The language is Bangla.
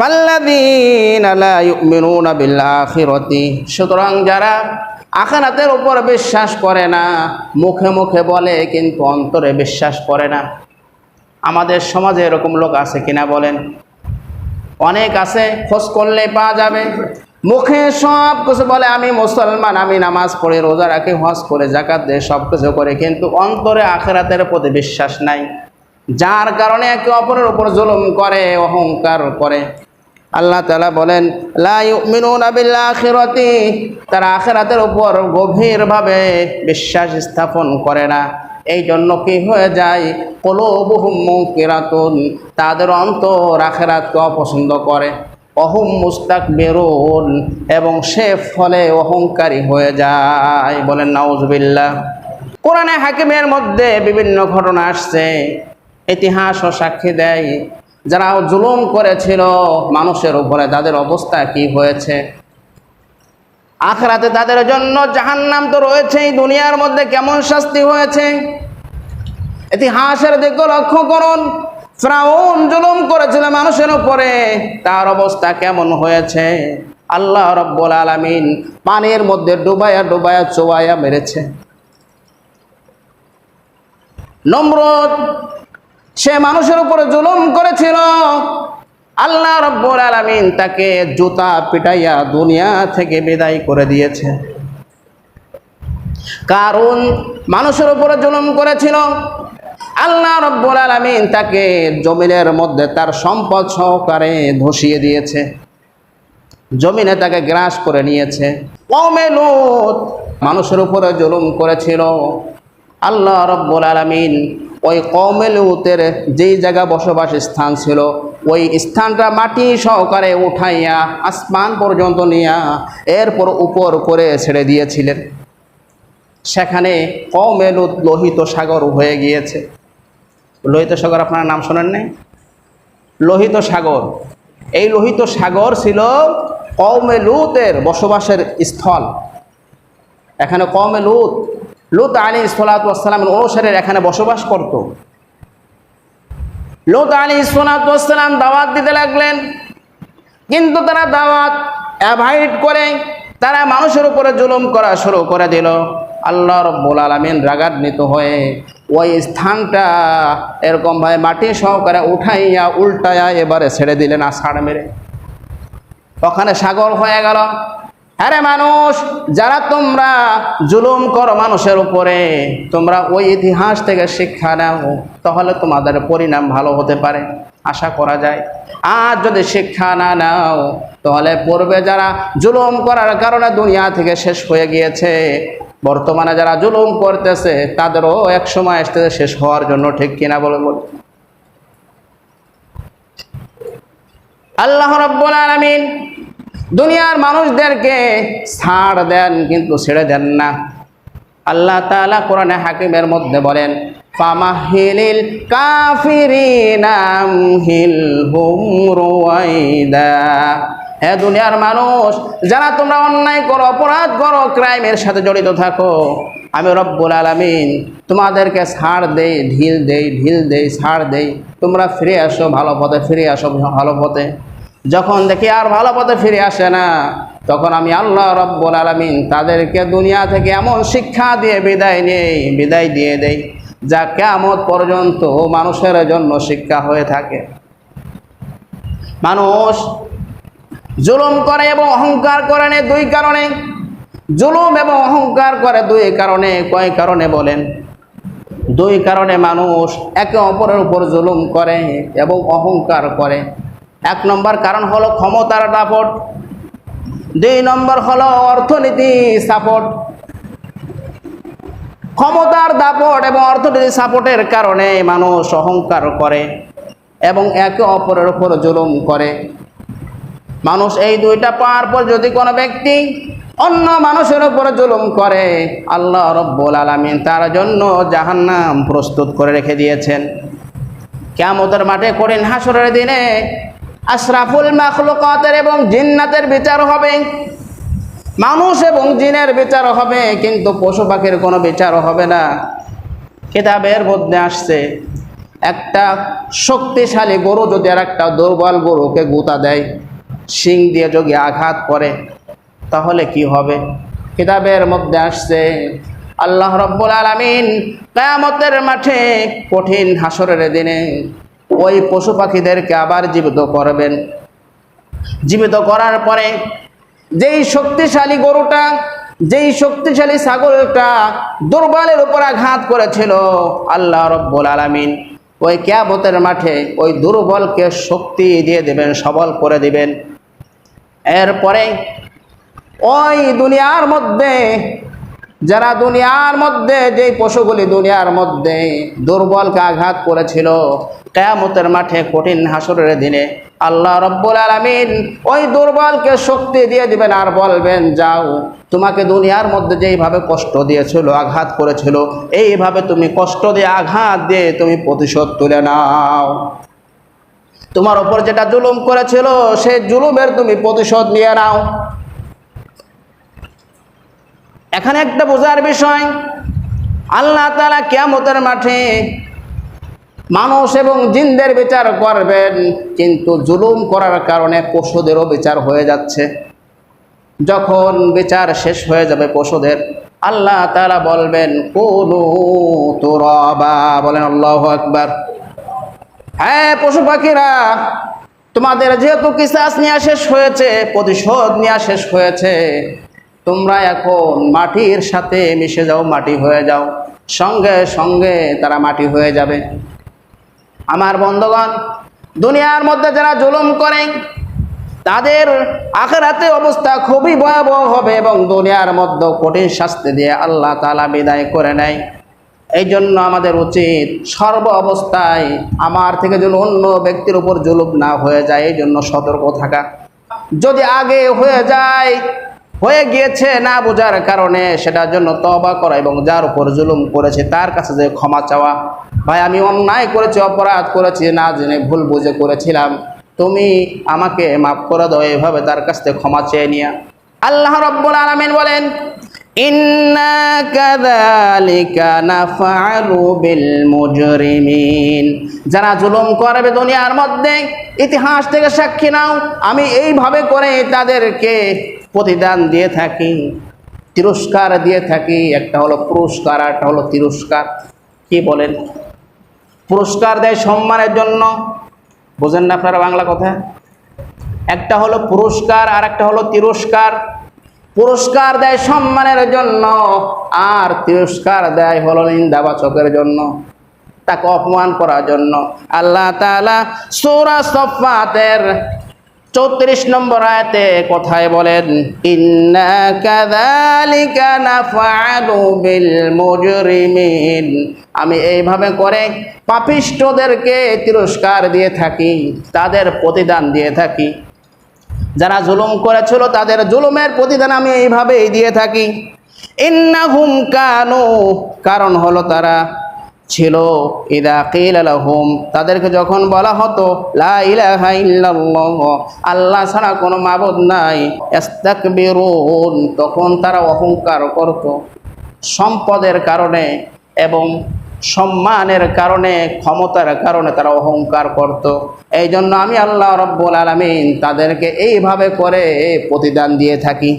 ফাল্লাযীনা লা ইউমিনুনা বিল আখিরাতি, সুতরাং যারা আখিরাতের উপর বিশ্বাস করে না, মুখে মুখে বলে কিন্তু অন্তরে বিশ্বাস করে না। আমাদের সমাজে এরকম লোক আছে কিনা বলেন? অনেক আছে, খোঁজ করলে পাওয়া যাবে। মুখে সব কিছু বলে আমি মুসলমান, আমি নামাজ পড়ি, রোজা রাখি, হজ করে, যাকাত দেয়, সব কিছু করে, কিন্তু অন্তরে আখিরাতের প্রতি বিশ্বাস নাই। যার কারণে একে অপরের উপর জুলুম করে, অহংকার করে। আল্লাহ তাআলা বলেন লা ইউমিনুনা বিল আখিরাতি, তারা আখিরাতের উপর গভীরভাবে বিশ্বাস স্থাপন করে না। এই জন্য কি হয়ে যায়? কুলুবুহুম মুনকিরাতুন, তাদের অন্তর আখিরাতকে অপছন্দ করে। অহুম মুস্তাকবিরুন, এবং সে ফলে অহংকারী হয়ে যায়। বলেন নাউজুবিল্লাহ। কোরআনে হাকিমের মধ্যে বিভিন্ন ঘটনা আসছে, ইতিহাসও সাক্ষী দেয় যারা জুলুম করেছিল মানুষের উপরে তাদের অবস্থা কি হয়েছে। আখিরাতে তাদের জন্য জাহান্নাম তো রয়েছেই, দুনিয়ার মধ্যে কেমন শাস্তি হয়েছে। ইতিহাসের দিকে লক্ষ্য করুন, ফিরআউন জুলুম করেছিল মানুষের উপরে, তার অবস্থা কেমন হয়েছে। আল্লাহ রাব্বুল আলামিন পানির মধ্যে ডুবায়া ডুবায়া চুবায়া মেরেছে। নমরুদ, সে মানুষের উপরে জুলুম করেছিল, আল্লাহ রাব্বুল আলামিন তাকে জুতা পিটাইয়া দুনিয়া থেকে বিদায় করে দিয়েছে। কারুন মানুষের উপরে জুলুম করেছিল, আল্লাহ রাব্বুল আলামিন তাকে জমিনের মধ্যে তার সম্পদ সহকারে ধসিয়ে দিয়েছে, জমিনে তাকে গ্রাস করে নিয়েছে। কওমে লূত মানুষের উপরে জুলুম করেছিল, আল্লাহ রাব্বুল আলামিন ওই কওমে লূতের যেই জায়গা বসবাস স্থান ছিল ওই স্থানটা মাটি সহকারে উঠাইয়া আসমান পর্যন্ত নিয়া এরপর উপর করে ছেড়ে দিয়েছিলেন। সেখানে কওমে লূত লোহিত সাগর হয়ে গিয়েছে। লোহিত সাগর আপনার নাম শোনেন নাই? লোহিত সাগর, এই লোহিত সাগর ছিল কওমে লূতের বসবাসের স্থল। এখানে কওমে লূত আলাইহিস সালাতু ওয়াস সালামের অনুসারীরা এখানে বসবাস করত। লূত আলাইহিস সালাতু ওয়াস সালাম দাওয়াত দিতে লাগলেন, কিন্তু তারা দাওয়াত অ্যাভয়েড করে তারা মানুষের উপরে জুলুম করা শুরু করে দিল। আল্লাহ রাব্বুল আলামিন রাগান্বিত হয়ে ওই স্থানটা এরকমভাবে মাটি সহকারে উঠাইয়া উল্টাইয়া এবারে ছেড়ে দিলেন আছাড় মেরে, ওখানে সাগর হয়ে গেল। আরে মানুষ, যারা তোমরা জুলুম করো মানুষের উপরে, তোমরা ওই ইতিহাস থেকে শিক্ষা নাও, তাহলে তোমাদের পরিণাম ভালো হতে পারে, আশা করা যায়। আর যদি শিক্ষা না নাও তাহলে পূর্বে যারা জুলুম করার কারণে দুনিয়া থেকে শেষ হয়ে গিয়েছে, বর্তমানে যারা জুলুম করতেছে তাদেরও এক সময় আসতেছে শেষ হওয়ার জন্য, ঠিক কিনা বলে বল। আল্লাহ রাব্বুল আলামিন দুনিয়ার মানুষদেরকে ছাড় দেন কিন্তু ছেড়ে দেন না। আল্লাহ তাআলা কোরআনে হাকিমের মধ্যে বলেন ফামাহিলিল কাফিরিনা আমহিলহুম রুয়াইদা, হে দুনিয়ার মানুষ, যারা তোমরা অন্যায় করো, অপরাধ করো, ক্রাইমের সাথে জড়িত থাকো, আমি রব্বুল আলামিন তোমাদেরকে ছাড় দেই, ঢিল দেই, ছাড় দেই, তোমরা ফিরে আসো ভালো পথে, ফিরে আসো ভালো পথে। যখন দেখি আর ভালো পথে ফিরে আসে না, তখন আমি আল্লাহ রাব্বুল আলামিন তাদেরকে দুনিয়া থেকে এমন শিক্ষা দিয়ে বিদায় দিয়ে দেই যা কিয়ামত পর্যন্ত মানুষের জন্য শিক্ষা হয়ে থাকে। মানুষ জুলুম করে এবং অহংকার করে দুই কারণে, জুলুম এবং অহংকার করে দুই কারণে। কয় কারণে বলেন? দুই কারণে মানুষ একে অপরের উপর জুলুম করে এবং অহংকার করে। এক নম্বর কারণ হলো ক্ষমতার দাপট, দুই নম্বর হলো অর্থনীতি সাপোর্ট। ক্ষমতার দাপট এবং অর্থনীতি সাপোর্টের কারণে মানুষ অহংকার করে এবং একে অপরের উপর জুলুম করে। মানুষ এই দুইটা পাওয়ার পর যদি কোনো ব্যক্তি অন্য মানুষের উপর জুলুম করে, আল্লাহ রাব্বুল আলামিন তার জন্য জাহান্নাম প্রস্তুত করে রেখে দিয়েছেন। কিয়ামতের মাঠে কঠিন হাসরের দিনে আশরাফুল মাখলুকাতের এবং জিন্নাতের বিচার হবে, মানুষ এবং জিনের বিচার হবে, কিন্তু পশু পাখির কোনো বিচার হবে না। কিতাবের মধ্যে আসছে একটা শক্তিশালী গরু যদি আর একটা দুর্বল গরুকে গুঁতা দেয়, শিং দিয়ে যদি আঘাত করে, তাহলে কি হবে? কিতাবের মধ্যে আসছে আল্লাহ রাব্বুল আলামিন কিয়ামতের মাঠে কঠিন হাসরের দিনে ওই পশু পাখিদেরকে আবার জীবিত করবেন। জীবিত করার পরে যেই শক্তিশালী গরুটা, যেই শক্তিশালী ছাগলটা দুর্বলের উপর আঘাত করেছিল, আল্লাহ রাব্বুল আলামিন ওই কিয়ামতের মাঠে ওই দুর্বলকে শক্তি দিয়ে দেবেন, সবল করে দিবেন। এরপরে ওই দুনিয়ার মধ্যে যারা দুনিয়ার মধ্যে যেই পশুগুলি দুনিয়ার মধ্যে দুর্বলকে আঘাত করেছিল, কিয়ামতের মাঠে কঠিন হাসরের দিনে আল্লাহ রাব্বুল আলামিন ওই দুর্বলকে শক্তি দিয়ে দিবেন আর বলবেন, যাও, তোমাকে দুনিয়ার মধ্যে যেইভাবে কষ্ট দিয়েছিল, আঘাত করেছিল, এইভাবে তুমি কষ্ট দিয়ে আঘাত দিয়ে তুমি প্রতিশোধ তুলে নাও। তোমার ওপর যেটা জুলুম করেছিল সেই জুলুমের তুমি প্রতিশোধ নিয়ে নাও। এখানে একটা বোঝার বিষয়, আল্লাহ তাআলা কিয়ামতের মাঠে মানুষ এবং জিনদের বিচার করবেন, কিন্তু জুলুম করার কারণে পশুদেরও বিচার হয়ে যাচ্ছে। যখন বিচার শেষ হয়ে যাবে পশুদের, আল্লাহ তাআলা বলবেন, কুনু তুরাবা, বলেন আল্লাহু আকবার। হ্যাঁ পশু পাখিরা, তোমাদের যেহেতু কিসাস নেওয়া শেষ হয়েছে, প্রতিশোধ নেওয়া শেষ হয়েছে, তোমরা এখন মাটির সাথে মিশে যাও, মাটি হয়ে যাও। সঙ্গে সঙ্গে তারা মাটি হয়ে যাবে। আমার বন্ধুগণ, দুনিয়ার মধ্যে যারা জুলুম করে তাদের আখিরাতে অবস্থা খুবই ভয়াবহ হবে এবং দুনিয়ার মধ্যে কঠিন শাস্তি দিয়ে আল্লাহ তাআলা বিদায় করে নেয়। এই জন্য আমাদের উচিত সর্ব অবস্থায় আমার থেকে যেন অন্য ব্যক্তির উপর জুলুম না হয়ে যায়, এই জন্য সতর্ক থাকা। যদি আগে হয়ে গিয়েছে না বোঝার কারণে, সেটার জন্য তওবা করা এবং যার উপর জুলুম করেছে তার কাছে যে ক্ষমা চাওয়া, ভাই আমি অন্যায় করেছি, অপরাধ করেছি, না জেনে ভুল বুঝে করেছিলাম, তুমি আমাকে মাফ করে দাও, এভাবে তার কাছ থেকে ক্ষমা চেয়ে নিয়া। আল্লাহ রাব্বুল আলামিন বলেন, ইন্না কাযালিকা নাফআলু বিল মুজরিমিন। যারা জুলুম করবে দুনিয়ার মধ্যে, ইতিহাস থেকে সাক্ষী নাও, আমি এইভাবে করে তাদেরকে প্রতিদান দিয়ে থাকি, তিরস্কার দিয়ে থাকি। একটা হলো পুরস্কার, আর একটা হলো তিরস্কার। কি বলেন? পুরস্কার দেয় সম্মানের জন্য, বোঝেন না আপনারা বাংলা কথা? একটা হলো পুরস্কার আর একটা হলো তিরস্কার। পুরস্কার দেয় সম্মানের জন্য, আর তিরস্কার দেয় হলো নিন্দাবাচকের জন্য, তাকে অপমান করার জন্য। আল্লাহ তাআলা সূরা সাফফাতের 34 নম্বর আয়াতে কথায় বলেন, ইন্না কাযালিকা নাফআলু বিল মুজরিমিন। আমি এইভাবে করে পাপিষ্ঠদেরকে তিরস্কার দিয়ে থাকি, তাদের প্রতিদান দিয়ে থাকি। যারা জুলুম করেছিল তাদের জুলুমের প্রতিদান আমি এইভাবেই দিয়ে থাকি। ইন্নাহুম কানু, কারণ হলো তারা ছিল, ইদা কিলা লাহুম, তাদেরকে যখন বলা হতো লা ইলাহা ইল্লাল্লাহ, আল্লাহ ছাড়া কোনো মাবুদ নাই, ইস্তাকবিরুন, তখন তারা অহংকার করত। সম্পদের কারণে এবং সম্মানের কারণে, ক্ষমতার কারণে তারা অহংকার করত। এই জন্য আমি আল্লাহ রাব্বুল আলামিন তাদেরকে এইভাবে করে প্রতিদান দিয়ে থাকি।